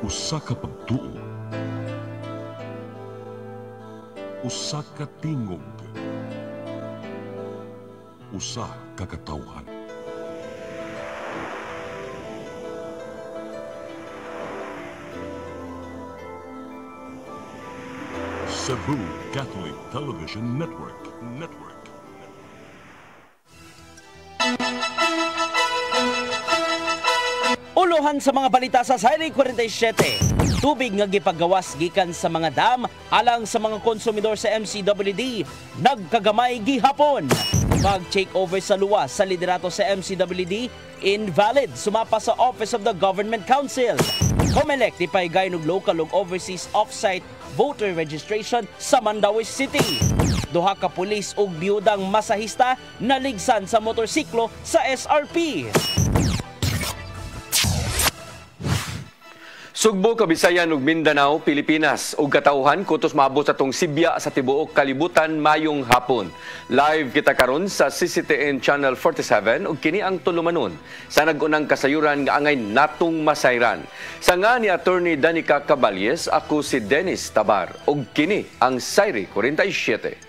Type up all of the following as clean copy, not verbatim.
Usa ka pagtuo, usa ka tingog, usa ka katawhan. Cebu Catholic Television Network. Ulohan sa mga balita sa Sayri 47. Tubig nga gipagawas gikan sa mga dam alang sa mga konsumidor sa MCWD nagkagamay gihapon. Pag-take over sa luwas sa liderato sa MCWD invalid sumapa sa Office of the Government Council. Comelec tipay og local ug overseas off-site voter registration sa Mandaue City. Duha ka pulis ug biyudang masahista naligsan sa motorsiklo sa SRP. Sugbo, Kabisayan ug Mindanao, Pilipinas ug katawhan kutos maabot sa tong Sibya sa tibuok kalibutan mayong hapon. Live kita karon sa CCTN Channel 47 ug kini ang tulumanon sa nag-unang kasayuran nga angay natong masayran. Sa nga ni Attorney Danica Caballes, ako si Dennis Tabar ug kini ang Sayri 47.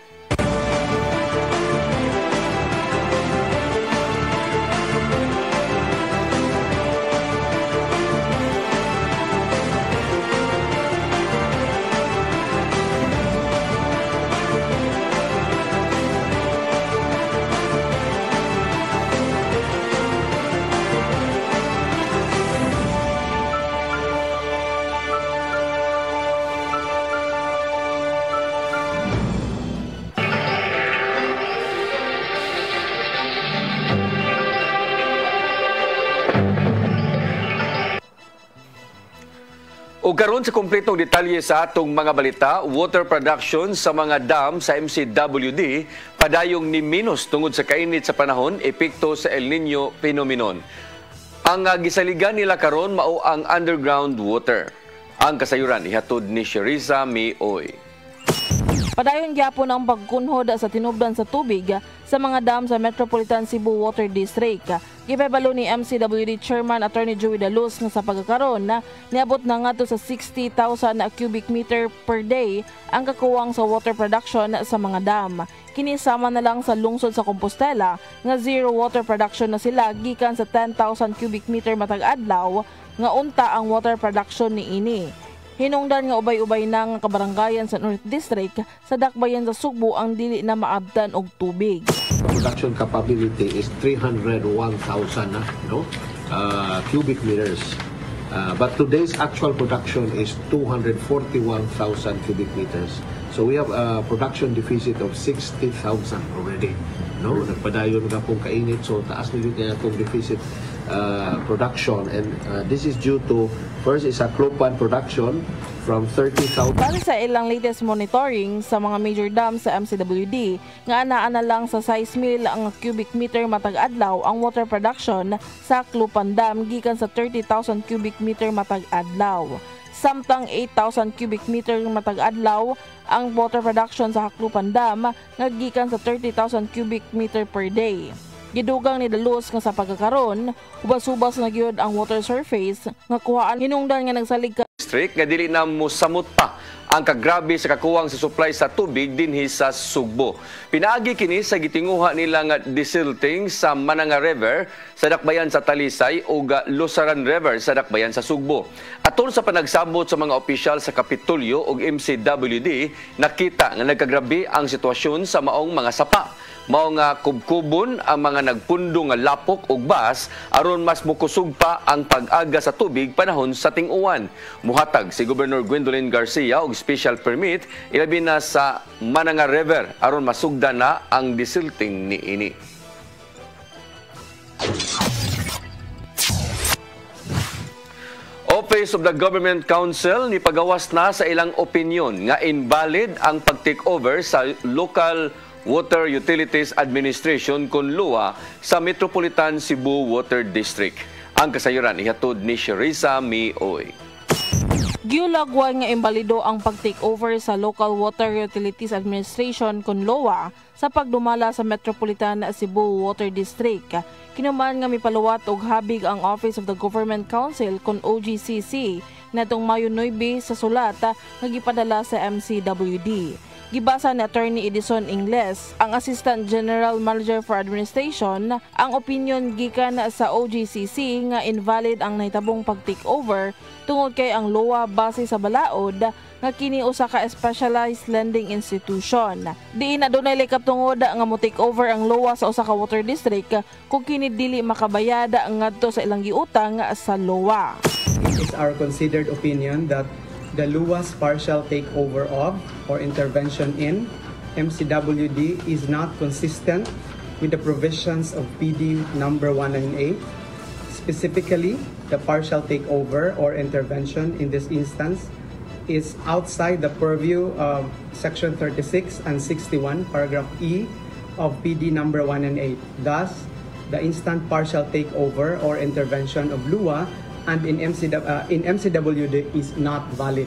O karon sa kompletong detalye sa atong mga balita, water production sa mga dam sa MCWD padayong ni minus tungod sa kainit sa panahon, epekto sa El Nino phenomenon. Ang gisaligan nila karon mao ang underground water. Ang kasayuran ihatod ni Sherisa Mioy. Padayon gyapon ang pagkunhod sa tinubdan sa tubig sa mga dam sa Metropolitan Cebu Water District. Gipabalo ni MCWD Chairman Attorney Joey Daluz nga sa pagkakaroon niabot na ngadto sa 60,000 cubic meter per day ang kakuwang sa water production sa mga dam. Kini sama na lang sa lungsod sa Compostela nga zero water production na sila gikan sa 10,000 cubic meter matag adlaw nga unta ang water production niini. Hinungdan nga ubay-ubay ng kabaranggayan sa North District sa dakbayan sa Sugbo ang dili na maabtan og tubig. Production capability is 301,000 cubic meters. But today's actual production is 241,000 cubic meters. So we have a production deficit of 60,000 already. Nagpadayon na pong kainit, so taas na yun na itong deficit production, and this is due to first is a Clopan production from 30,000. Para sa ilang latest monitoring sa mga major dams sa MCWD, nga ana lang sa 6,000 ang cubic meter matag adlaw ang water production sa Clopan Dam gikan sa 30,000 cubic meter matag adlaw. Samtang 8,000 cubic meter matag adlaw ang water production sa Clopan Dam nga gikan sa 30,000 cubic meter per day. Gidugang ni Daluz nga sa pagkakaroon, ubas-ubas na gyud ang water surface nga kuhaan hinungdan nga nagsalig ka district nga dili na mosamot pa ang kagrabe sa kakuwang sa supply sa tubig dinhi sa Sugbo. Pinaagi kini sa gitinguha nila nga desilting sa Mananga River sa dakbayan sa Talisay ug Lusaran River sa dakbayan sa Sugbo. Atol sa panagsabot sa mga opisyal sa Kapitolyo ug MCWD, nakita nga nagkagrabe ang sitwasyon sa maong mga sapa. Mao nga kubkubon ang mga nagpundo nga lapok ug bas aron mas mukusog pa ang pag-aga sa tubig panahon sa ting-uwan. Muhatag si Governor Gwendolyn Garcia og special permit ilabi na sa Mananga River aron masugdan na ang desilting niini. Office of the Government Council ni pagawas na sa ilang opinyon nga invalid ang pag-take over sa local Water Utilities Administration kon LUA sa Metropolitan Cebu Water District. Ang kasayuran ihatod ni Sherisa Mioy. Giulagwan nga imbalido ang pag-takeover sa Local Water Utilities Administration kon LOA sa pagdumala sa Metropolitan Cebu Water District. Kinuman nga mipaluwat og habig ang Office of the Government Council kon OGCC natong Mayo 9 sa sulat nga gipadala sa MCWD. Gibasa ni Attorney Edison Ingles, ang Assistant General Manager for Administration, ang opinion gikan sa OGCC nga invalid ang nahitabong pag-takeover tungod kay ang LOA base sa balaod nga kini usa ka specialized lending institution. Diin adunay likap tungod nga mo-takeover ang LOA sa usa ka water district kung kini dili makabayad ngadto sa ilang giutang sa LOA. It is our considered opinion that the LUA's partial takeover of or intervention in MCWD is not consistent with the provisions of PD number 198. Specifically, the partial takeover or intervention in this instance is outside the purview of Section 36 and 61, paragraph E of PD number 198. Thus, the instant partial takeover or intervention of LUA and in MCWD is not valid.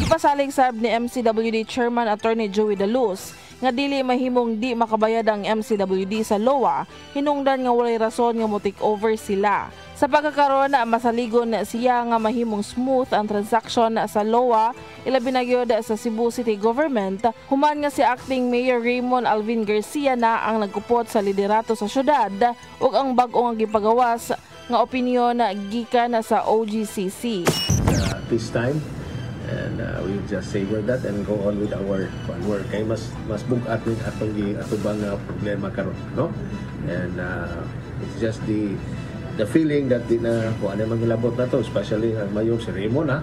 Ipasalig sab ni MCWD Chairman Attorney Joey De Luz nga dili mahimong di makabayad ang MCWD sa LOA, hinungdan nga walay rason nga mo-take over sila. Sa pagkakaroon na masaligon siya nga mahimong smooth ang transaction sa LOA, ilabi na gyud sa Cebu City Government, human nga si Acting Mayor Raymond Alvin Garcia na ang nagkupot sa liderato sa syudad ug ang bag-o nga gipagawas nga opinyon gikan sa OGCC. This time, and we just savor that and go on with our work. Kay mas bugat din atong problema karon, no? And it's just the feeling that kung ano man gilabot na to, especially ang mayor si Raymond,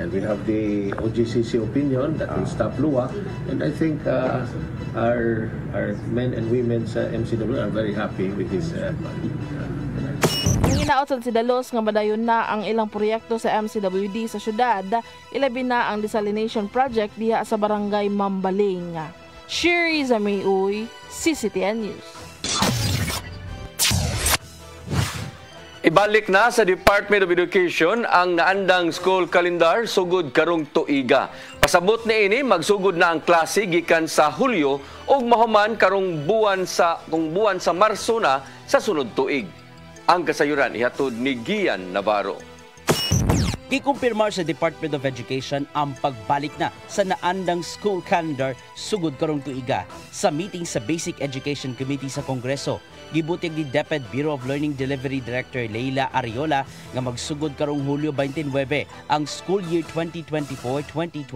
and we have the OGCC opinion that will stop LUA, and I think our men and women sa MCW are very happy with this. Hinaotan si De Luz nga madayon na ang ilang proyekto sa MCWD sa syudad, ilabi na ang desalination project diha sa barangay Mambaling. Sherry Zamiuy, CCTN News. Ibalik na sa Department of Education ang naandang school calendar sugod karong tuiga. Pasabot ni ini magsugod na ang klase gikan sa Hulyo ug mahuman karong buwan sa Marso na sa sunod tuig. Ang kasayuran ihatod ni Gian Navarro. Gikumpirmar sa Department of Education ang pagbalik na sa naandang school calendar sugod karong tuiga sa meeting sa Basic Education Committee sa Kongreso. Gibutyag ni DepEd Bureau of Learning Delivery Director Leila Ariola nga magsugod karong Hulyo 29 ang school year 2024-2025.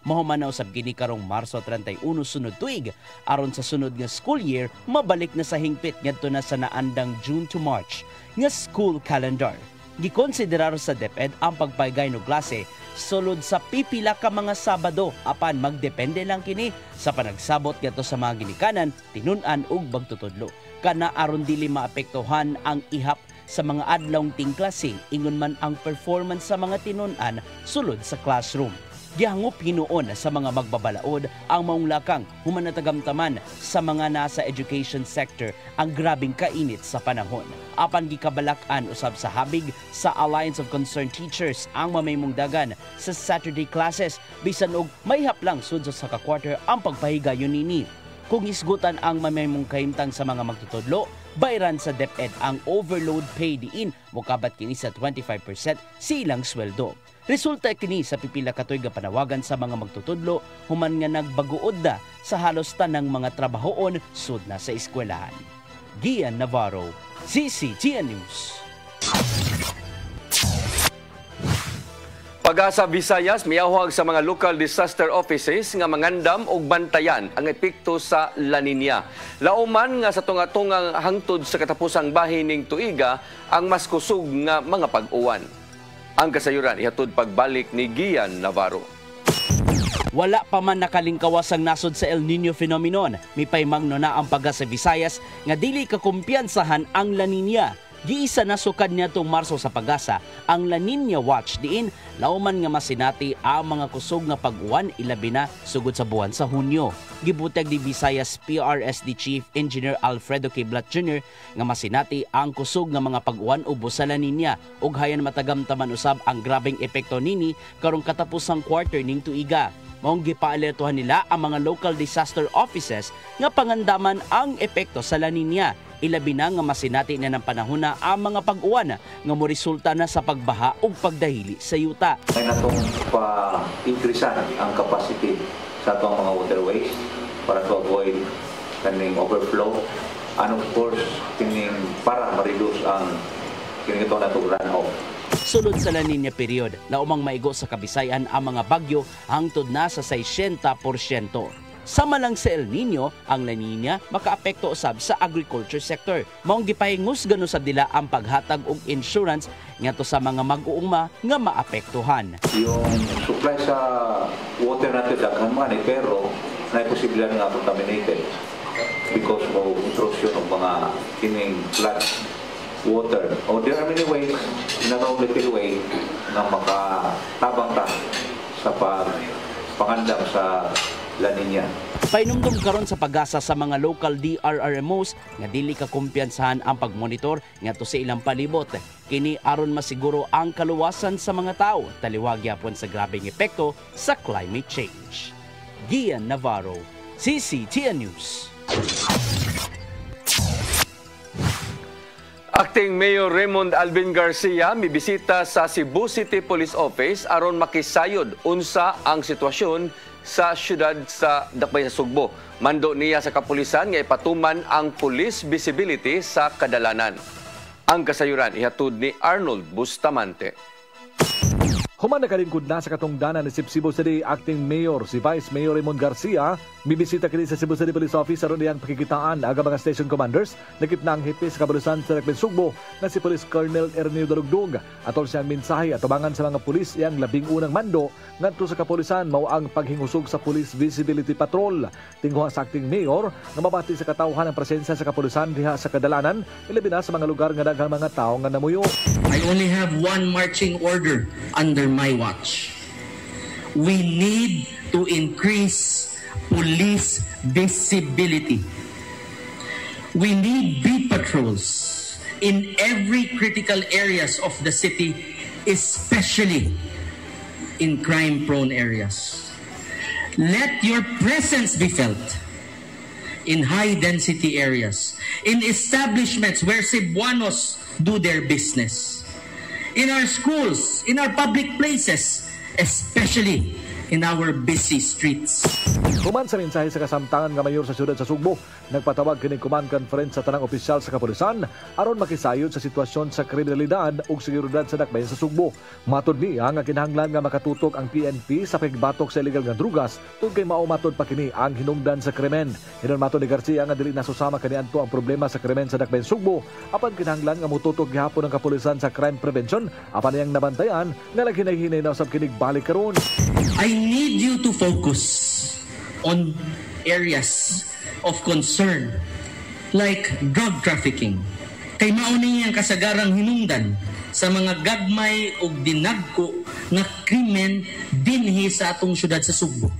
Mahuman na usab kini karong Marso 31 sunod tuig aron sa sunod nga school year mabalik na sa hingpit ngadto na sa naandang June to March nga school calendar. Gikonsiderar sa DepEd ang pagpaygay no klase sulod sa pipila ka mga Sabado apan magdepende lang kini sa panagsabot ngadto sa mga ginikanan, tinun-an ug pagtutudlo. Kana aron dili maapektuhan ang ihap sa mga adlawng tingklase ingon man ang performance sa mga tinun-an sulod sa classroom. Gihangop hinuon sa mga magbabalaod ang maong lakang human natagamtaman sa mga nasa education sector ang grabing kainit sa panahon. Apan gikabalak-an usab sa habig sa Alliance of Concerned Teachers ang mamaymungdagan sa Saturday classes bisan og mayhap lang sud sa ka-quarter ang pagpahigayon nini. Kung isgutan ang mamaymong kahimtang sa mga magtutudlo, bayran sa DepEd ang overload pay diin mokabat kini sa 25% silang sweldo. Resulta kini sa pipila ka tuig nga panawagan sa mga magtutudlo human nga nagbaguod na sa halos tanang mga trabahoon sud na sa eskwelahan. Gian Navarro, CCTN News. Pag-asa Visayas miyahuag sa mga local disaster offices nga mangandam og bantayan ang epekto sa La Nina. Lauman nga sa tunga-tungang hangtod sa katapusang bahin ning tuiga ang mas kusog nga mga pag-uwan. Ang kasayuran ihatod pagbalik ni Gian Navarro. Wala pa man nakalingkawas ang nasod sa El Nino phenomenon. Mipaymangno na ang pag-asa Visayas nga dili kakumpiyansahan ang La Nina. Giisa na sukad niya tong Marso sa Pag-asa ang La Nina Watch diin lauman nga masinati ang mga kusog nga pag-uwan ilabi na sugod sa buwan sa Hunyo. Gibuteg di Visayas PRSD Chief Engineer Alfredo Kiblat Jr. nga masinati ang kusog nga mga pag-uwan ubos sa La Nina ug hayan matagamtaman usab ang grabeng epekto nini karong katapusang quarter ning tuiga. Maong gipaalertuhan nila ang mga local disaster offices nga pangandaman ang epekto sa La Nina. Ilabi na nga masinati na ng panahon na ang mga pag-uwan nga mo resulta na sa pagbaha o pagdahili sa yuta. Ay natong pa-increasean ang capacity sa itong mga waterways para to avoid kaning overflow and of course kining para ma-reduce ang kining ito na runoff. Sulod sa La Nina period, laumang maigo sa Kabisayan ang mga bagyo hangtod na sa 60%. Sama lang sa El Nino, ang La Nina makaapekto usab sa agriculture sector. Maong gipahingus gano sa dila ang paghatag og insurance ngadto sa mga mag-uuma nga maapektuhan. Yung supply sa water natin daghan man pero na posibilidad nga contaminated because of intrusion ng mga kining flood water. Or there are many ways, not only little way na makatabang ta sa pangandam sa La Nina. Painumdum karon sa Pag-asa sa mga local DRRMOs nga dili ka kumpiyansahan ang pagmonitor ngadto sa ilang palibot. Kini aron masiguro ang kaluwasan sa mga tao taliwag gyapon sa grabeng epekto sa climate change. Gian Navarro, CCTN News. Acting Mayor Raymond Alvin Garcia mibisita sa Cebu City Police Office aron makisayod unsa ang sitwasyon sa syudad sa Dakbayan sa Sugbo. Mando niya sa kapulisan nga ipatuman ang police visibility sa kadalanan. Ang kasayuran ihatod ni Arnold Bustamante. Human nakalingkod na sa katungdanan ni Cebu City Acting Mayor si Vice Mayor Raymond Garcia. Mibisita kini sa Cebu City Police Office aron diyang pakikitaan aga mga station commanders nakip na ang hepe sa kapulisan sa Dakbayan Sugbo na si Police Colonel Erneo Dalugdog. Atol siyang mensahe at tubangan sa mga pulis iyang labing unang mando ngadto sa kapulisan mao ang paghingusog sa Police Visibility Patrol. Tingguha sa Acting Mayor nga mabati sa katawhan ang presensya sa kapulisan diha sa kadalanan ilabi na sa mga lugar nga daghang mga tawo nga namuyo. I only have one marching order under my watch. We need to increase police visibility. We need beat patrols in every critical areas of the city, especially in crime-prone areas. Let your presence be felt in high-density areas, in establishments where Cebuanos do their business, in our schools, in our public places, especially in our busy streets. Human sa mensahe sa kasamtangan nga mayor sa siyudad sa Sugbo, nagpatawag kini command conference sa tanang opisyal sa kapulisan aron makisayod sa sitwasyon sa kriminalidad ug seguridad sa Dakbayan sa Sugbo. Matod niya nga kinahanglan nga makatutok ang PNP sa pagbatok sa illegal nga drugas tungod kay mao matod pa kini ang hinungdan sa krimen. Hinon matod ni Garcia nga dili nasusama kaniadto ang problema sa krimen sa Dakbayan Sugbo apan kinahanglan nga motutok gihapon ang kapulisan sa crime prevention apan niyang nabantayan nga naghinay-hinay na usab kinig balik karon. I need you to focus on areas of concern like drug trafficking. Kay mao niya ang kasagarang hinungdan sa mga gagmay o dinagko nga krimen dinhi sa atong syudad sa Sugbo.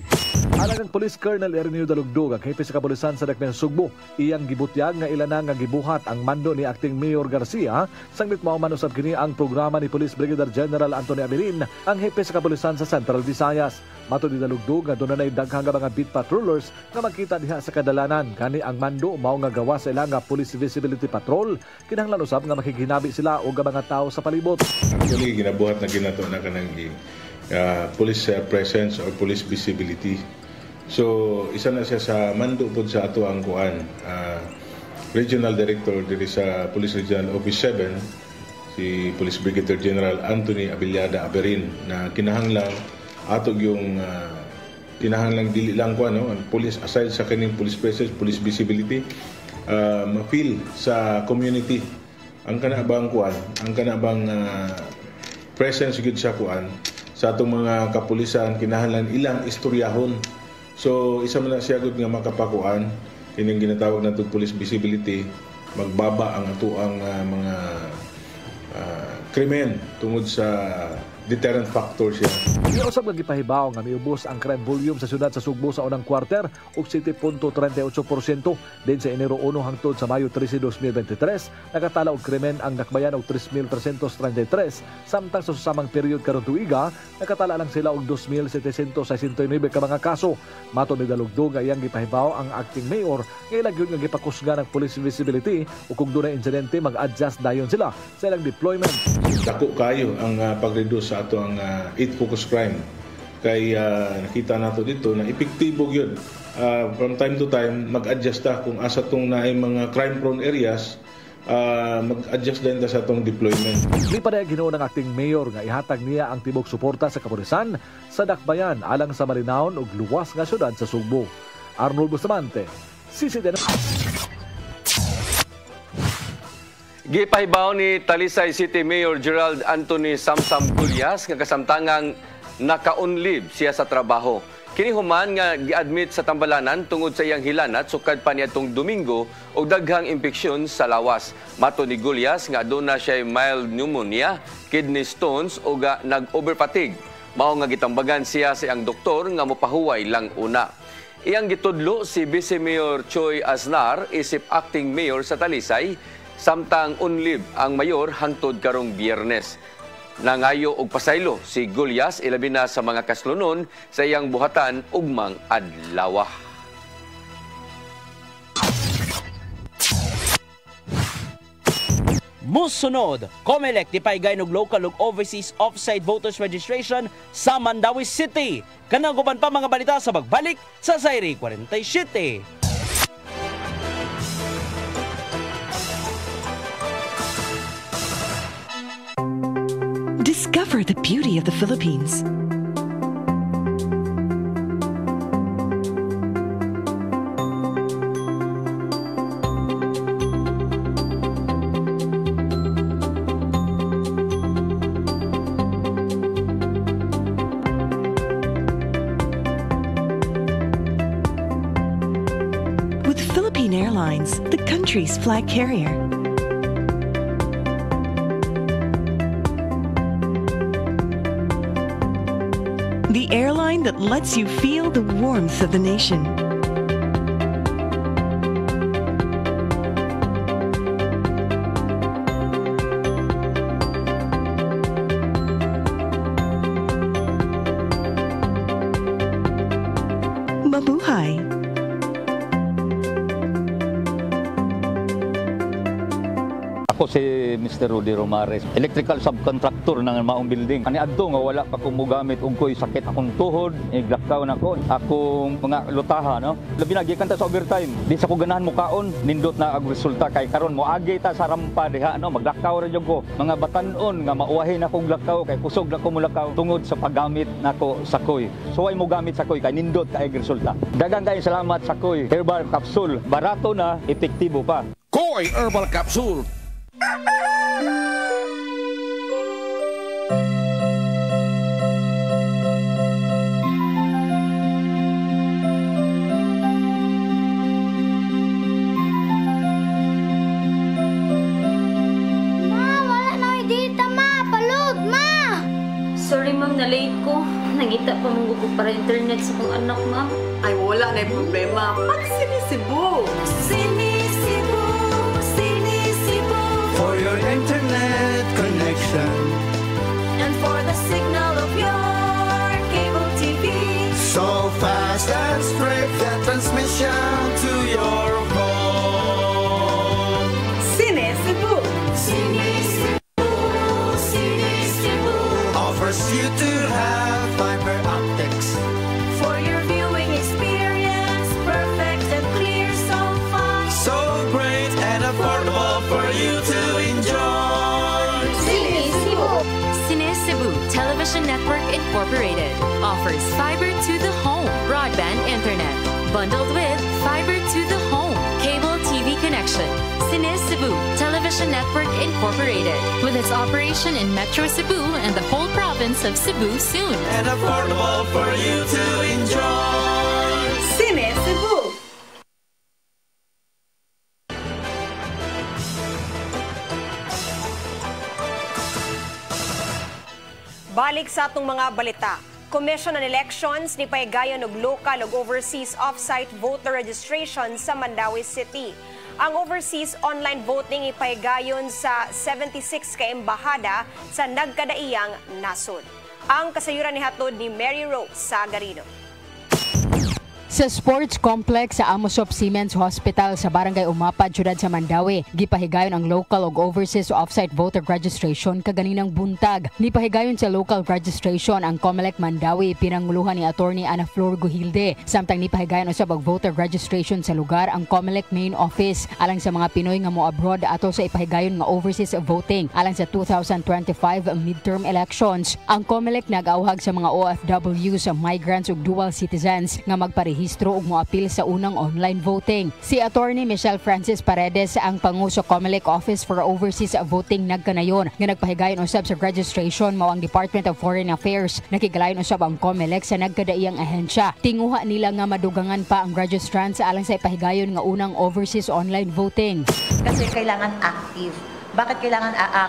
Alagang Police Colonel Erneo Dalugdog ang hepe sa kapulisan sa Dakbayan Sugbo. Iyang gibutyag nga ilana nga gibuhat ang mando ni Acting Mayor Garcia sanglit mao man usab kini ang programa ni Police Brigadier General Anthony Abilin ang hepe sa kapulisan sa Central Visayas. Matod ni Dalugdog nga dunay daghang mga beat patrollers nga makita diha sa kadalanan kani ang mando mao nga gawa sa ilang nga Police Visibility Patrol kinahanglan usab nga makiginabi sila og mga tawo sa palibot. Actually ginabuhat na ginato na kanang police presence or police visibility. So isa na siya sa mando pod sa ato ang kuan Regional Director diri sa Police Regional Office 7 si Police Brigadier General Anthony Abiliada Aberin na kinahanglang atog yung kinahanglang dili lang ko police aside sa kaning police presence, police visibility ma-feel sa community ang kanabang kuan, ang kanabang presence gud sa kuan sa atong mga kapulisan kinahanglan ilang istoryahon. So isa man na siya gud nga makapakuan kining ginatawag natong police visibility magbaba ang atuang mga krimen tungod sa deterrent factor siya. Iusab nga gipahibaw nga miubos ang crime volume sa syudad sa Sugbo sa unang quarter og 7.38%. Din sa Enero 1 hangtod sa Mayo 13, 2023, nakatala og krimen ang Dakbayan og 3,333, samtang sa susamang period karon tuiga nakatala lang sila og 2,769 ka mga kaso. Mato ni Dalugdog nga iyang gipahibaw ang acting mayor nga ilang gyud nga gipakusga ng police visibility ug kung dunay insidente mag-adjust dayon sila sa ilang deployment. Dako kayo ang pag-reduce sa ato ang 8 focus crime. Kay nakita nato dito na epektibo yun. From time to time, mag-adjust ta kung asa itong naay mga crime-prone areas, mag-adjust din ta sa itong deployment. Di pa rin ginoon ng acting mayor nga ihatag niya ang tibok suporta sa kapulisan sa Dakbayan alang sa malinaon ug luwas nga syudad sa Sugbo. Arnold Bustamante, CCTV. Gipahibaw ni Talisay City Mayor Gerald Anthony Samsam Gulyas nga kasamtangang naka-on-leave siya sa trabaho. Kini human nga gi-admit sa Tambalanan tungod sa iyang hilanat sukad pa niadtong Domingo og daghang impeksyon sa lawas. Mato ni Gulyas nga aduna siya mild pneumonia, kidney stones o nag-overfatigue. Mao nga gitambagan siya sa iyang doktor nga mopahuway lang una. Iyang gitudlo si Vice Mayor Choy Aznar isip acting mayor sa Talisay, samtang on-leave ang mayor hangtod karong Biyernes. Nangayo og pasaylo si Gulyas ilabi na sa mga kaslunon sa iyang buhatan ugmang adlaw. Musunod, COMELEC di paigay og local ug overseas offsite voters registration sa Mandawi City. Kanang guban pa mga balita sa pagbalik sa Sayri 47. Discover the beauty of the Philippines. With Philippine Airlines, the country's flag carrier. The airline that lets you feel the warmth of the nation. Mabuhay! Ako si Mr. Rudy Romares, electrical subcontractor ng maong building. Ani adto nga wala pa ko mogamit og koy sakit akong tuhod, iglakaw na ko, akong mga lutaha no. Labi na gikan ta sa overtime. Di sa ko ganahan mo kaon, nindot na ang resulta kay karon moagi ta sa rampa diha no, maglakaw ra jud ko. Mga batan-on nga mauwahin akong lakaw kay kusog na ko mulakaw tungod sa paggamit nako sa koy. So ay mo gamit sa koy kay nindot kay resulta. Daghang kay salamat sa koy herbal capsule. Barato na, epektibo pa. Koy Herbal Capsule. Sorry ma'am, na-late ko. Nangita pa mong gusto para internet sa kong anak ma'am. Ay wala na yung problema. Pag Sinisibu! Sinisibu! Sinisibu! For your internet connection And for the signal of your cable TV. so fast and straight, the transmission to your home. Sinisibu! Sinisibu! Sinisibu! Offers you to have fiber optics For your viewing experience, perfect and clear, so fine. so great and affordable for you to enjoy. Sinisibu Television Network Incorporated offers fiber to the home broadband internet bundled with fiber to the home cable TV connection. Sinisibu Television Network Incorporated with its operation in Metro Cebu and the whole province of Cebu soon. And affordable for you to enjoy. Sinisibu! Balik sa atong mga balita. Commission on Elections ni pahigayon og local ug overseas off-site voter registration sa Mandawi City. Ang overseas online voting ipahigayon sa 76 ka embahada sa nagkadaiyang nasod. Ang kasayuran ni hatod ni Mary Rose Sagarino. Sa sports complex sa Amosop Siemens Hospital sa Barangay Umapad, Syudad sa Mandawi, gipahigayon ang local ug overseas off-site voter registration kaganinang buntag. Nipahigayon sa local registration ang COMELEC Mandawi pinanguluhan ni Attorney Ana Flor Guhilde. Samtang nipahigayon usab ang voter registration sa lugar ang COMELEC main office alang sa mga Pinoy nga mo abroad ato sa ipahigayon nga overseas voting alang sa 2025 midterm elections. Ang COMELEC nag-auhag sa mga OFWs, migrants ug dual citizens nga magparehistro ug moapil sa unang online voting. Si Attorney Michelle Francis Paredes ang panguso COMELEC Office for Overseas Voting nagkanayon nga nagpahigayon usab sa registration mao ang Department of Foreign Affairs. Nakigalayon usab ang COMELEC sa nagkadaiyang ahensya. Tinguha nila nga madugangan pa ang registrants alang sa ipahigayon nga unang overseas online voting. Kasi kailangan active. Bakit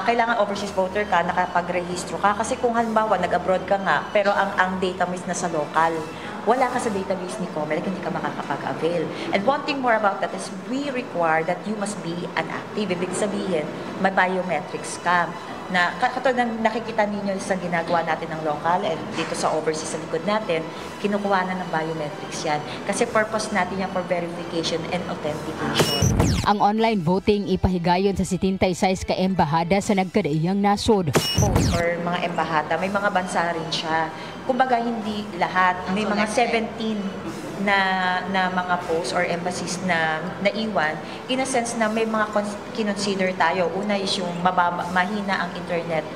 kailangan overseas voter ka, nakapag-rehistro ka? Kasi kung halimbawa nag-abroad ka nga, pero ang database na sa local, wala ka sa database ni COMELEC, hindi ka makakapag-avail. And one thing more about that is we require that you must be an active. Ibig sabihin, may biometrics ka. Na katulad ng nakikita ninyo sa ginagawa natin ng local and dito sa overseas sa likod natin, kinukuha na ng biometrics yan. Kasi purpose natin yan for verification and authentication. Ang online voting ipahigayon sa 76 ka embahada sa nagkadaiyang nasod. Or mga embahada, may mga bansa rin siya. Kumbaga hindi lahat, may mga 17 na mga posts or embassies na naiwan, in a sense na may mga kinonsider tayo. Una is yung mahina ang internet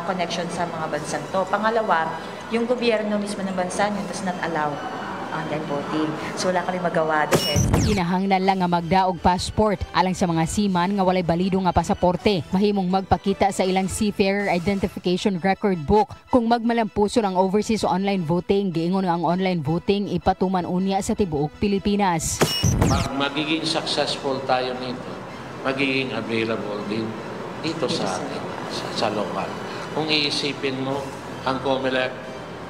connection sa mga bansang to. Pangalawa, yung gobyerno mismo ng bansa nyo does not allow online voting. So wala kami magawa doon eh. Kinahanglan lang nga magdaog passport alang sa mga seaman nga walay balido nga pasaporte. Mahimong magpakita sa ilang Seafarer Identification Record Book. Kung magmalampuson ang overseas online voting, giingon nga ang online voting ipatuman unya sa tibuok Pilipinas. Magiging successful tayo nito, magiging available din dito sa atin, sa local. Kung iisipin mo, ang COMELEC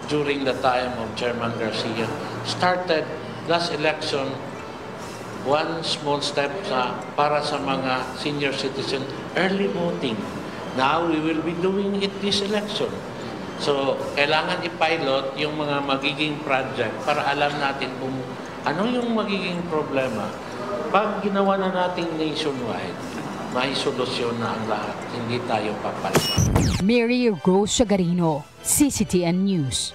during the time of Chairman Garcia started last election one small step para sa mga senior citizen early voting. Now we will be doing it this election. So kailangan i-pilot yung mga magiging project para alam natin kung ano yung magiging problema. Pag ginawa na natin nationwide, may solusyon na ang lahat. Hindi tayo papalpa. Mary Rose Sagarino, CCTN News.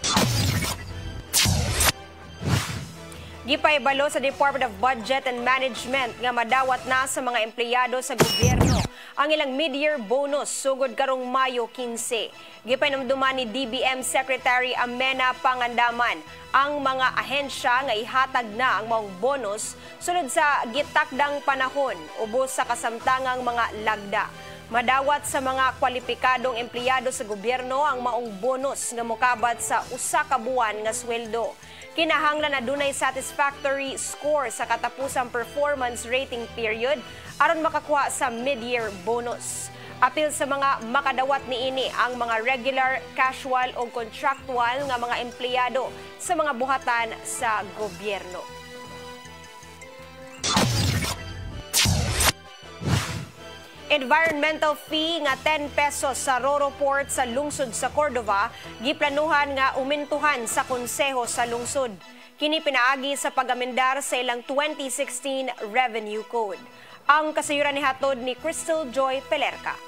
Gipaibalo sa Department of Budget and Management nga madawat na sa mga empleyado sa gobyerno ang ilang mid-year bonus sugod karong Mayo 15. Gipainumduman ni DBM Secretary Amena Pangandaman ang mga ahensya nga ihatag na ang maong bonus sulod sa gitakdang panahon ubos sa kasamtangang mga lagda. Madawat sa mga kwalipikadong empleyado sa gobyerno ang maong bonus nga mokabat sa usa ka buwan nga sweldo. Kinahanglan na dunay satisfactory score sa katapusang performance rating period aron makakuha sa mid-year bonus. Apil sa mga makadawat niini ang mga regular, casual o contractual nga mga empleyado sa mga buhatan sa gobyerno. Environmental fee nga 10 pesos sa Roro Port sa lungsod sa Cordova, giplanuhan nga umintuhan sa konseho sa lungsod. Kini pinaagi sa pagamendar sa ilang 2016 Revenue Code. Ang kasayuran ni hatod ni Crystal Joy Pelerca.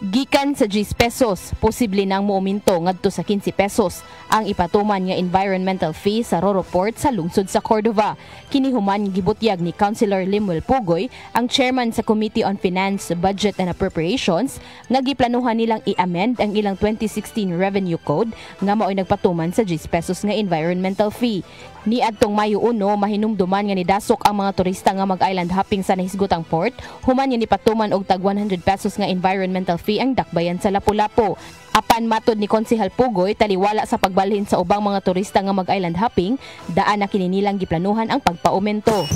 Gikan sa 10 pesos, posible nang muuminto ngadto sa 15 pesos ang ipatuman nga environmental fee sa Roro Port sa lungsod sa Cordova. Kini human gibutyag ni Councilor Limuel Pugoy, ang chairman sa Committee on Finance, Budget and Appropriations, nga giplanuhan nilang i-amend ang ilang 2016 Revenue Code nga mao'y nagpatuman sa 10 pesos nga environmental fee. Ni adtong Mayo 1, mahinumduman nga nidasok ang mga turista nga mag-island hopping sa nahisgotang port, human nga nipatuman og tag 100 pesos nga environmental fee ang dakbayan sa Lapu-Lapu. Apan matod ni Konsehal Pugoy, taliwala sa pagbalhin sa ubang mga turista nga mag-island hopping, daan na kini nilang giplanuhan ang pagpaumento.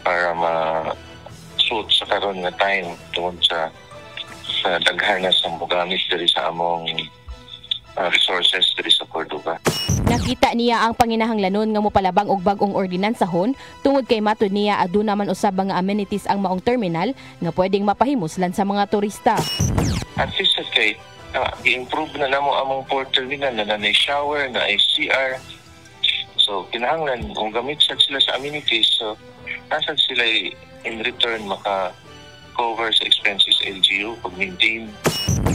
Para ma-suit sa karon nga time tungod sa daghan na sa mugamis diri sa among resources diri sa Cordova. Nakita niya ang panginahanglanon nga mopalabang og bag-ong ordinansahon tungod kay matud niya aduna man usab nga amenities ang maong terminal nga pwedeng mapahimuslan sa mga turista. At least kay i-improve na namo among port terminal na nanay shower, na CR. So kinahanglan kung gamit sila sa amenities, so nasa sila in return maka-cover sa expenses LGU pag-maintain.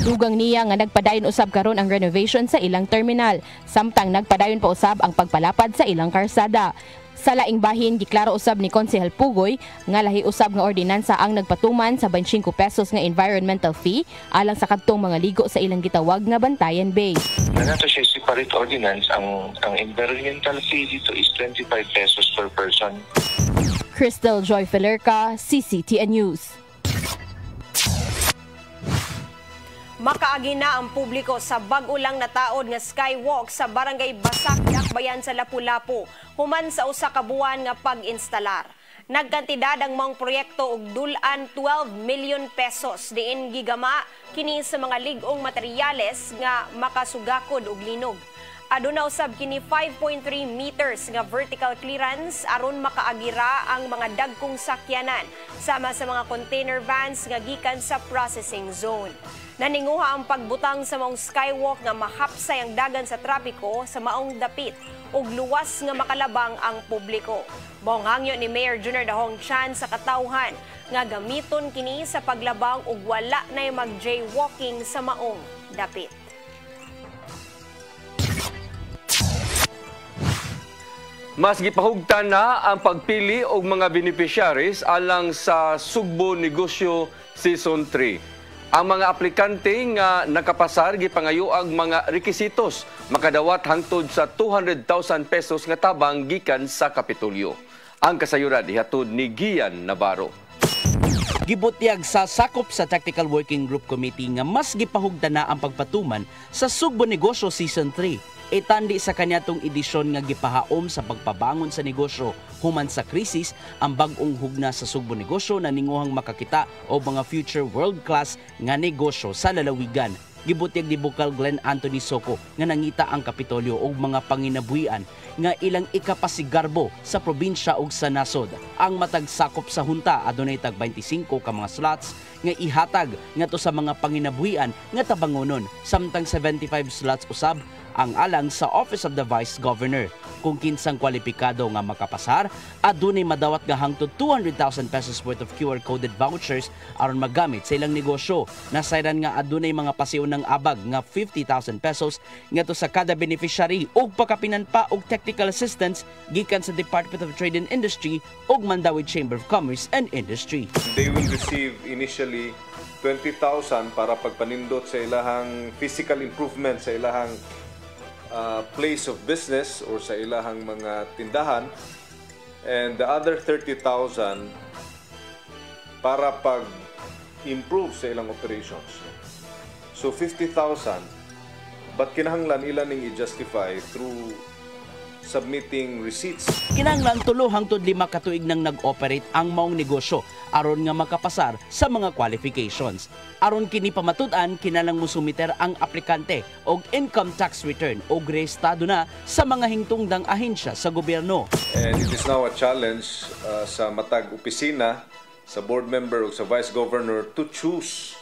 Dugang niya nga nagpadayon usab karon ang renovation sa ilang terminal, samtang nagpadayon pa usab ang pagpalapad sa ilang karsada. Sa laing bahin, giklaro usab ni Konsehal Pugoy nga lahi usab nga ordinansa ang nagpatuman sa 25 pesos nga environmental fee alang sa kadtong mga ligo sa ilang gitawag nga Bantayan Bay. Nato siya separate ordinance, ang environmental fee dito is 25 pesos per person. Crystal Joy Felerca, CCTN News. Makaagi na ang publiko sa bag-o lang na taod nga skywalk sa Barangay Basak, Dakbayan sa Lapu-Lapu, human sa usa ka buwan nga pag-instalar. Nagkantidad ang mga proyekto og dulan 12 million pesos diin gigama kini sa mga lig-ong materyales nga makasugakod og linog. Aduna usab kini 5.3 meters nga vertical clearance aron makaagira ang mga dagkong sakyanan sama sa mga container vans nga gikan sa processing zone. Naninguha ang pagbutang sa maong skywalk nga mahapsay ang dagan sa trapiko sa maong dapit ug luwas nga makalabang ang publiko. Bonghangyo ni Mayor Junior Dahong Chan sa katawhan nga gamiton kini sa paglabang ug wala nay mag-jaywalking sa maong dapit. Mas gipahugtan na ang pagpili og mga beneficiaries alang sa Sugbo Negosyo Season 3. Ang mga aplikante nga nakapasar gipangayo ang mga rekisitos makadawat hangtod sa 200,000 pesos nga tabang gikan sa Kapitolyo. Ang kasayuran ihatod ni Gian Navarro. Gibutyag sa sakop sa Tactical Working Group Committee nga mas gipahugdan na ang pagpatuman sa Sugbo Negosyo Season 3. Itandi sa kanyatong edisyon nga gipahaom sa pagpabangon sa negosyo human sa krisis ang bag-ong hugna sa Sugbo Negosyo na ninguhang makakita o mga future world-class nga negosyo sa lalawigan. Gibutyag ni Bukal Glenn Anthony Soco nga nangita ang Kapitolyo og mga panginabuhian nga ilang ikapasigarbo sa probinsya ug sa nasod. Ang matag sakop sa hunta adunay tag 25 ka mga slots nga ihatag ngadto sa mga panginabuhian nga tabangonon, samtang 75 slots usab ang alang sa Office of the Vice Governor. Kung kinsang kwalipikado nga makapasar, adunay madawat nga hangtod 200,000 pesos worth of QR-coded vouchers aron magamit sa ilang negosyo. Nasayran nga adunay mga pasiunang abag nga 50,000 pesos ngadto sa kada beneficiary ug pakapinan pa og technical assistance gikan sa Department of Trade and Industry ug Mandawi Chamber of Commerce and Industry. They will receive initially 20,000 para pagpanindot sa ilahang physical improvement sa ilahang place of business or sa ilahang mga tindahan, and the other 30,000 para pag-improve sa ilang operations. So 50,000, but kinahanglan ilan ning i-justify through submitting receipts. Kinahanglan 3 hangtod 5 ka tuig nang nag-operate ang maong negosyo aron nga makapasar sa mga qualifications. Aron kini pamatud-an, kinalang musumiter ang aplikante og income tax return og rehistado na sa mga hingtungdang ahensya sa gobyerno. And it is now a challenge sa matag opisina, sa board member o sa vice governor to choose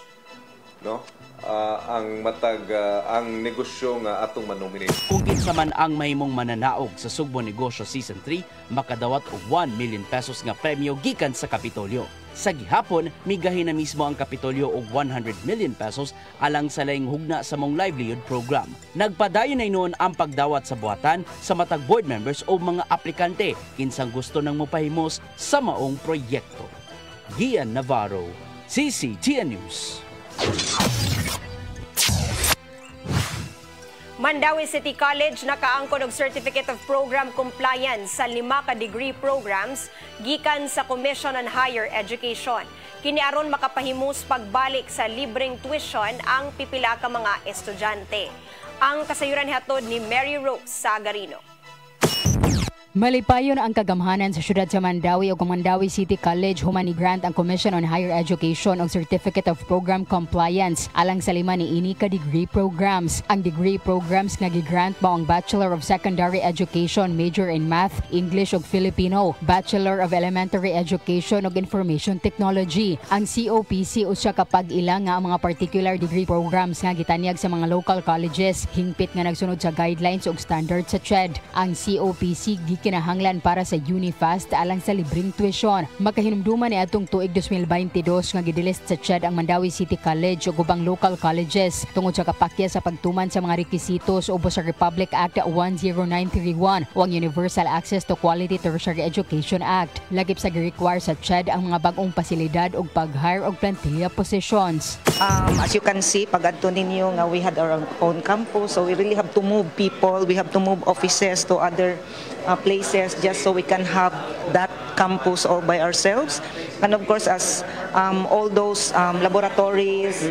ang matag ang negosyo nga atong manominate. Kung kinsa man ang mahimong mananaog sa Sugbo Negosyo Season 3, makadawat og 1 million pesos nga premyo gikan sa Kapitolyo. Sa gihapon, migahin na mismo ang Kapitolyo og 100 million pesos alang sa laing hugna sa mong livelihood program. Nagpadayon na noon ang pagdawat sa buhatan sa matag board members o mga aplikante kinsang gusto nang mopahimos sa maong proyekto. Gian Navarro, CCTN News. Mandawi City College nakaangkon og Certificate of Program Compliance sa 5 ka degree programs gikan sa Commission on Higher Education. Kini aron makapahimus pagbalik sa libreng tuition ang pipila ka mga estudyante. Ang kasayuran hatod ni Mary Rose Sagarino. Malipayon ang kagamhanan sa syudad sa Mandawi o Mandawi City College human i-grant ang Commission on Higher Education og Certificate of Program Compliance alang sa 5 niini ka degree programs. Ang degree programs nga gi-grant mao ang Bachelor of Secondary Education major in Math, English ug Filipino, Bachelor of Elementary Education ug Information Technology. Ang COPC usa ka pag-ila nga ang mga particular degree programs nga gitanyag sa mga local colleges hingpit nga nagsunod sa guidelines ug standards sa CHED. Ang COPC kinahanglan para sa Unifast alang sa libreng tuition. Makahinumduman ni atong tuig 2022 nga gidilist sa CHED ang Mandawi City College ug ubang local colleges tungod sa kapakya sa pagtuman sa mga rekwisitos ubos sa Republic Act 10931 o ang Universal Access to Quality Tertiary Education Act. Lagip sa gi-require sa CHED ang mga bag-ong pasilidad ug pag-hire og plantilla positions. As you can see, pag-adto ninyo nga we had our own campus, so we really have to move people, we have to move offices to other places just so we can have that campus all by ourselves. And of course, as all those laboratories,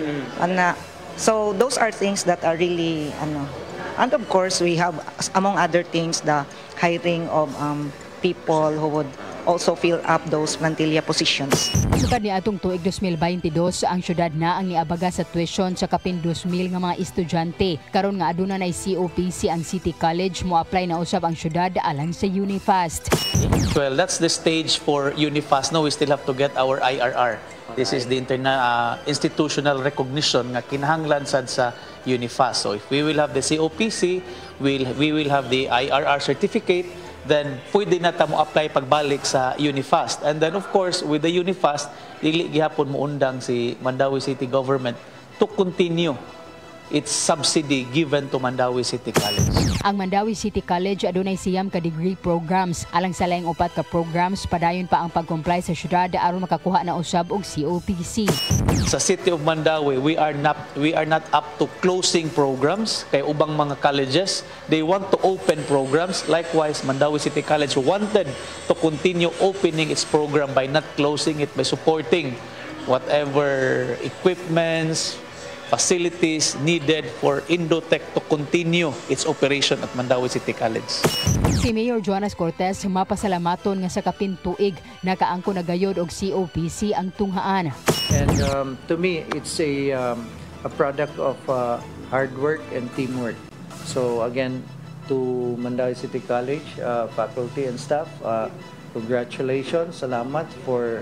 so those are things that are really, and of course, we have, among other things, the hiring of people who would also fill up those plantilla positions. Sukad ni atong tuig 2022 ang syudad na ang niabaga sa tuition sa kapin 2,000 nga mga estudyante. Karon nga aduna nay COPC ang City College mo apply na usab ang syudad alang sa Unifast. Well, that's the stage for Unifast. No, we still have to get our IRR. This is the institutional recognition nga kinahanglan sad sa Unifast. So if we will have the COPC, we will have the IRR certificate, then pwede na ta mo apply pagbalik sa Unifast. And then of course, with the Unifast, dili gihapon mo undang si Mandawi City Government to continue its subsidy given to Mandawi City College. Ang Mandawi City College adunay siyam ka degree programs. Alang sa laing upat ka programs, padayon pa ang pag-comply sa syudad aron makakuha na usab og COPC. Sa City of Mandawi, we are not up to closing programs. Kay ubang mga colleges, they want to open programs. Likewise, Mandawi City College wanted to continue opening its program by not closing it, by supporting whatever equipments, facilities needed for Indotech to continue its operation at Mandawi City College. Si Mayor Jonas Cortez mapasalamaton nga sa kapin tuig nakaangko na gayod og COPC ang tunghaan. And to me, it's a product of hard work and teamwork. So again, to Mandawi City College faculty and staff, congratulations, salamat for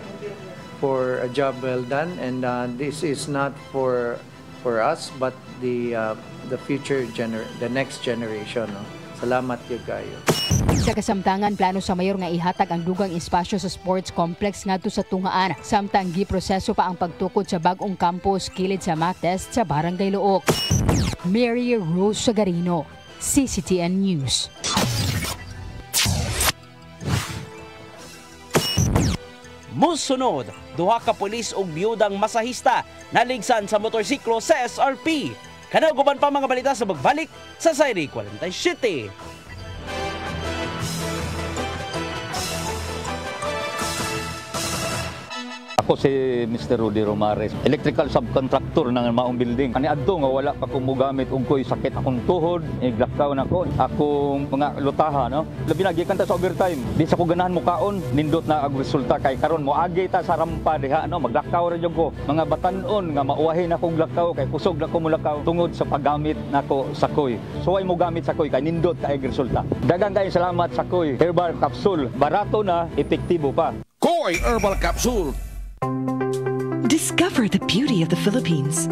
a job well done. And this is not for us, but the future the next generation. No? Salamat gyud kayo. Sa kasamtangan, plano sa mayor nga ihatag ang dugang espasyo sa sports complex ngadto sa tunghaan. Samtang giproseso pa ang pagtukod sa bag-ong campus kilid sa mock test sa Barangay Luok. Mary Rose Sagarino, CCTN News. Musunod, duha ka pulis ug biyudang masahista naligsan sa motorsiklo sa SRP. Kanaw guban pa mga balita sa pagbalik sa Sayri 47. Ako si Mr. Rudy Romares, electrical subcontractor ng maong building. Kaniadto nga wala pa kong mugamit ug ko'y sakit akong tuhod, iglakaw na ko. Akong mga lutaha, no? Labi na gikan ta sa overtime. Di sa ko ganahan mo kaon, nindot na ang resulta kay karon mo agi ta sa rampa diha, no? Maglakaw ra jud ko. Mga batan-on nga mauwahin ako glakaw kay kusog na ko mulakaw tungod sa paggamit nako sa koy. So ay mo gamit sa koy kay nindot kay resulta. Daghang kay salamat sa koy. Herbal capsule, barato na, epektibo pa. Koy Herbal Capsule. Discover the beauty of the Philippines.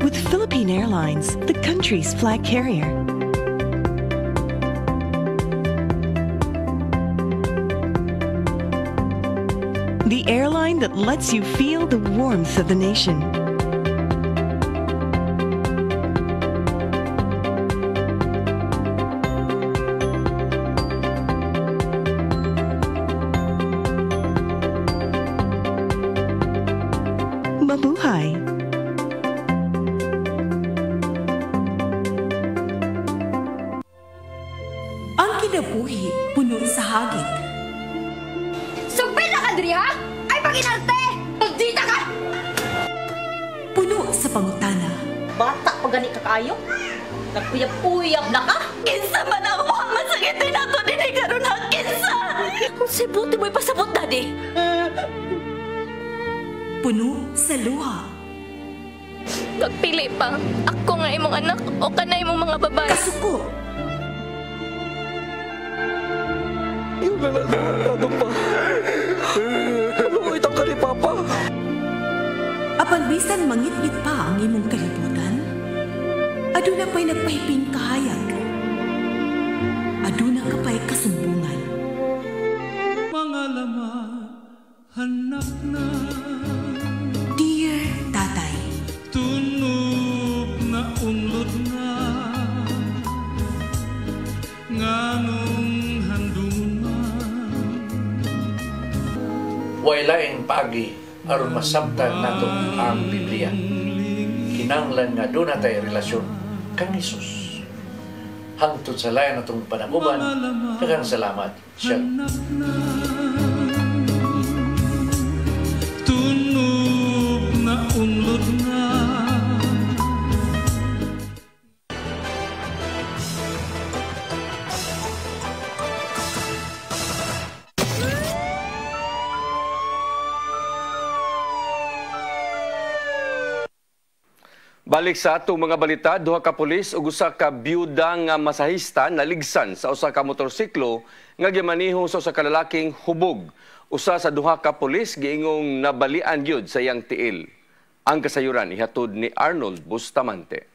With Philippine Airlines, the country's flag carrier. The airline that lets you feel the warmth of the nation. Mabuhay! kinabuhi puno sa hagit. Sugpil na ka, Dri, ha? Ay, paginarte! Magdita ka! Puno sa pangutana. Bata pa gani ka kayo? Nagpuyab-puyab na ka? Kinsa man ang mga masakitin nato din ay karon ha, kinsa! Kung sibuti mo'y pasabot, Daddy. Puno sa luha. Pagpili pa, ako nga imong anak o kanay imong mga babae. Kasuko. Yung lalakado pa. Maluitang ka ni Papa. Apan bisan mangit-ngit pa ang imong kalibutan, aduna pa'y nagpahiping kahayag. Aduna ka pa'y kasumbungan. Mga laman, hanap na. Dear Tatay, tunog na unlod na. Nganong handuman. Wailaing pagi aron masabtan nato ang Biblia. Kinahanglan nga doon natay relasyon kang Hesus. Hangtod sa layan natong panaguban, daghang salamat. Shalom. Tunog na unlod na. Balik sa atong mga balita, duha ka pulis ug usa ka byuda nga masahista naligsan sa usa ka motorsiklo nga gimaniho sa usa ka lalaking hubog. Usa sa duha ka pulis giingong nabalian gyud sa iyang tiil. Ang kasayuran ihatod ni Arnold Bustamante.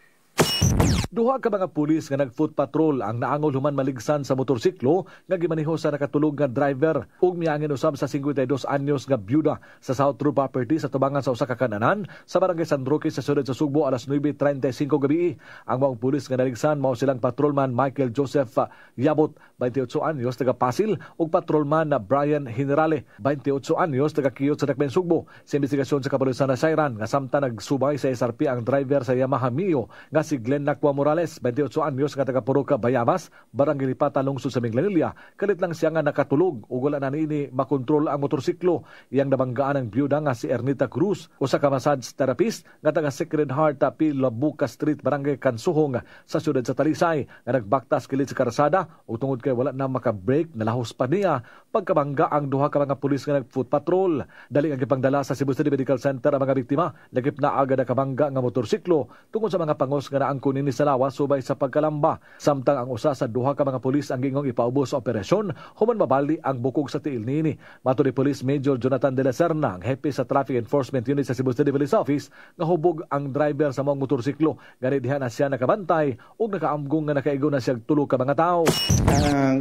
Duha ka mga pulis nga nag-foot patrol ang naangol human maligsan sa motorsiklo nga gimaniho sa nakatulog nga driver ug miangin usab sa 52 anyos nga byuda sa South True Property sa tubangan sa usa ka kananan sa barangay San Roque sa siyudad sa Sugbo alas 9:35 gabi. Ang mga pulis nga naligsan mao silang patrolman Michael Joseph Yabot, 28 anyos taga Pasil ug patrolman na Brian Generale, 28 anyos taga Kiyot sa Dakbayan Sugbo. Sa investigasyon sa kapulisan na Sairan nga samtang nagsubay sa SRP ang driver sa Yamaha Mio nga si Glenn Nacua Morales, 28 anyos nga taga Puruca, Bayamas, barangay Lipata, lungsod sa Minglanilla. Kalit lang siya nga nakatulog ug wala na niini makontrol ang motorsiklo. Iyang nabanggaan ang byuda nga si Ernita Cruz, usa ka massage therapist nga taga Sacred Heart Labuca Street, barangay Kansuhong sa siyudad sa Talisay, nga nagbaktas kilid sa karsada ug tungod kay wala na maka-brake nalahos pa niya pagkabangga ang duha ka mga pulis nga nag-foot patrol. Dali ang gipangdala sa Cebu City Medical Center ang mga biktima. Lagip na agad nakabangga nga motorsiklo tungod sa mga pangos nga naangkon ni sa lawas subay sa pagkalamba. Samtang ang usa sa duha ka mga pulis ang gingong ipaubos sa operasyon human mabali ang bukog sa tiil niini. Mato ni Police Major Jonathan De La Serna, ang hepe sa Traffic Enforcement Unit sa Cebu City Police Office, nga hubog ang driver sa mga motorsiklo. Ganit diha na siya nakabantay ug nakaamgong nga nakaigo na siya tulo ka mga tao.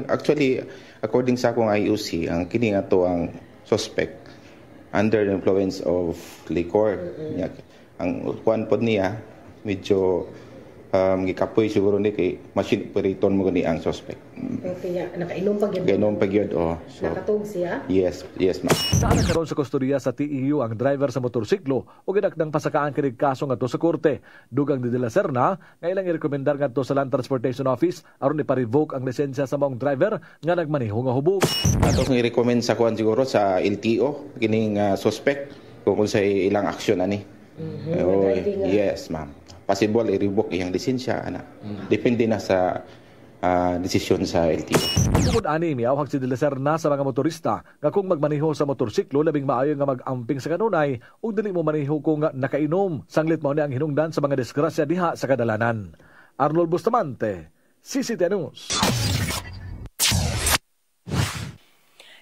Actually, according sa akong IUC, ang kini ato ang suspect under the influence of liquor. Ang kuan pod niya medyo gikapoy siguro ni kay machine operator mo gani ang suspect. Kaya nakainom pa gyud. Gainom pa gyud So, nakatug siya? Yes, ma'am. Saan karon sa kustodiya sa TEU ang driver sa motorsiklo o ginakdang pasakaan kinig kaso ngadto sa korte. Dugang ni De La Serna nga ilang irekomendar ngadto sa Land Transportation Office aron ipa-revoke ang lisensya sa maong driver nga nagmaneho nga hubog. Ato nga i-recommend sa kuan siguro sa LTO kining suspect kung sa ilang action ani. Yes, ma'am. Possible i-revoke iyang lisensya ana. Depende na sa desisyon sa LTO. Tungod ani miawhag si De La Serna sa mga motorista nga kung magmaneho sa motorsiklo labing maayo nga mag-amping sa kanunay ug dili mo maneho kung nakainom. Sanglit mao ni ang hinungdan sa mga disgrasya diha sa kadalanan. Arnold Bustamante, CCTV News.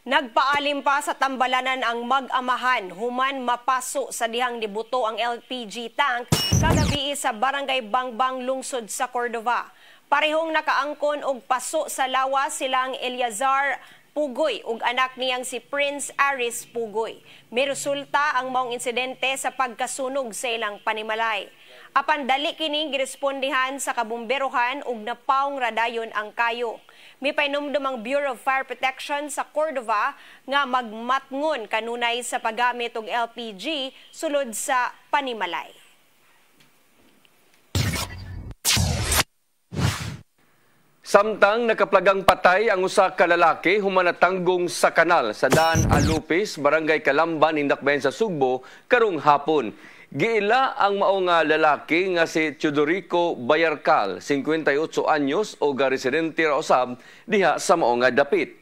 Nagpaalim pa sa tambalanan ang mag-amahan human mapaso sa dihang nibuto ang LPG tank kagabi sa Barangay Bangbang, lungsod sa Cordova. Parehong nakaangkon og paso sa lawas silang Eliazar Pugoy ug anak niyang si Prince Aris Pugoy. May resulta ang maong insidente sa pagkasunog sa ilang panimalay. Apan dali kini girespondihan sa kabumberohan ug napawong radayon ang kayo. May painumdum ang Bureau of Fire Protection sa Cordova nga magmatngon kanunay sa paggamit og LPG sulod sa panimalay. Samtang nakaplagang patay ang usa ka lalaki human natanggong sa kanal sa daan Alupis, Barangay Kalamban, Indakbayan sa Sugbo karong hapon. Giila ang mao nga lalaki nga si Teodorico Bayarcal, 58 anyos o residente ra usab diha sa mao nga dapit.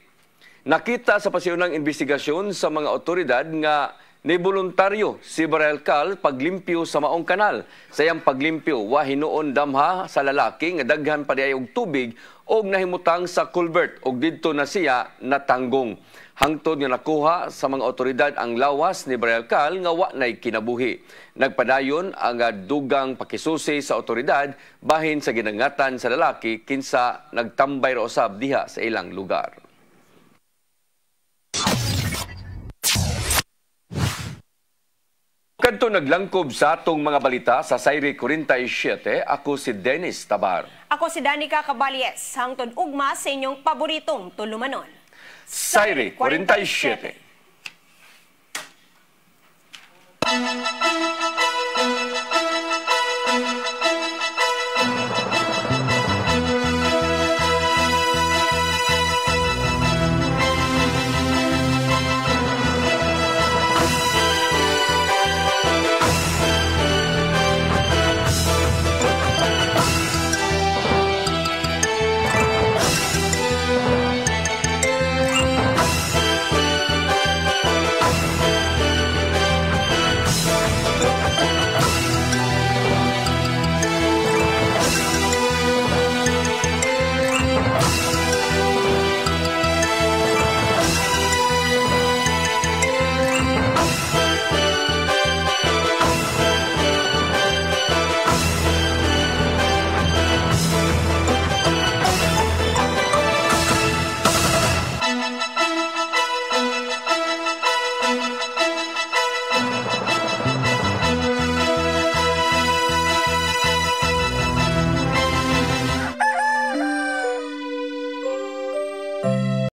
Nakita sa pasiunang investigasyon sa mga otoridad nga ni voluntaryo si Bayarcal paglimpyo sa maong kanal. Sa iyang paglimpyo, wa hinuon damha sa lalaki nga daghan pa diay og tubig og nahimutang sa culvert og didto na siya natanggong. Hangtod nga nakuha sa mga otoridad ang lawas ni Bayarcal nga wa nay kinabuhi. Nagpadayon ang dugang pakisusi sa otoridad bahin sa ginangatan sa lalaki kinsa nagtambay ra usab diha sa ilang lugar. Kadto naglangkob sa atong mga balita sa Sayri 47, ako si Dennis Tabar. Ako si Danica Caballes, hangtod ugma sa inyong paboritong tulumanon. Sayri 47.